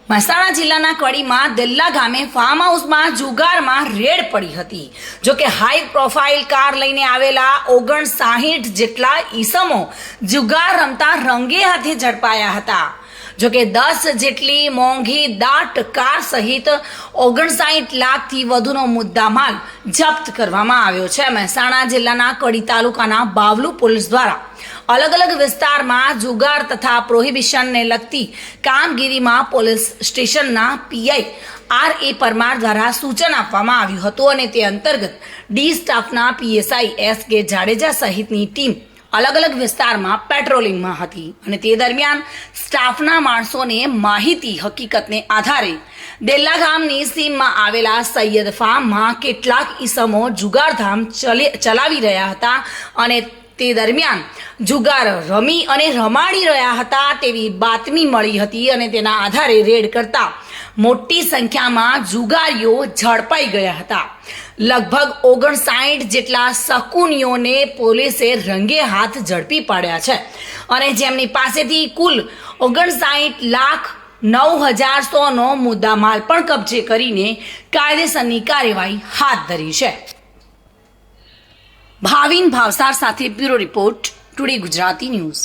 મહેસાણા જિલ્લાના કડીમાં દેલ્લા ગામે ફાર્મ હાઉસમાં જુગારમાં રેડ પડી હતી। જો કે હાઈ પ્રોફાઇલ કાર લઈને આવેલા 59 જેટલા ઈસમો જુગાર રમતા રંગે હાથે ઝડપાયા હતા। જો કે 10 જેટલી મોંઘી દાટ કાર સહિત 59 લાખથી વધુનો મુદ્દામાલ જપ્ત કરવામાં આવ્યો છે। મહેસાણા જિલ્લાના કડી તાલુકાના બાવલુ પોલીસ દ્વારા अलग अलग विस्तार में जुगार तथा प्रोहिबिशन ने लगती कामगीरीमां पोलीस स्टेशनना पीआई RA परमार द्वारा सूचन आपवामां आव्युं हतुं अने ते अंतर्गत डी स्टाफना PSI SK जाडेजा सहितनी टीम अलग अलग विस्तार में पेट्रोलिंग में हती अने ते दरमियान स्टाफना माणसोने माहिती हकीकतने आधारे देल्ला गामनी सीममां आवेला सैयद फार्म में केटलाक ईसमो जुगारधाम चलावी रह्या हता अने તે દરમિયાન જુગાર રમી અને રમાડી રહ્યા હતા તેવી બાતમી મળી હતી અને તેના આધારે રેડ કરતા મોટી સંખ્યામાં જુગારીઓ ઝડપાઈ ગયા હતા। લગભગ 59 જેટલા શકુનીઓને પોલીસે રંગે હાથ ઝડપી પાડ્યા છે અને જેમની પાસેથી કુલ 59,09,100નો મુદ્દામાલ પણ કબજે કરીને કાયદેસરની કાર્યવાહી હાથ ધરી છે। भाविन भावसार साथे bureau report today Gujarati news.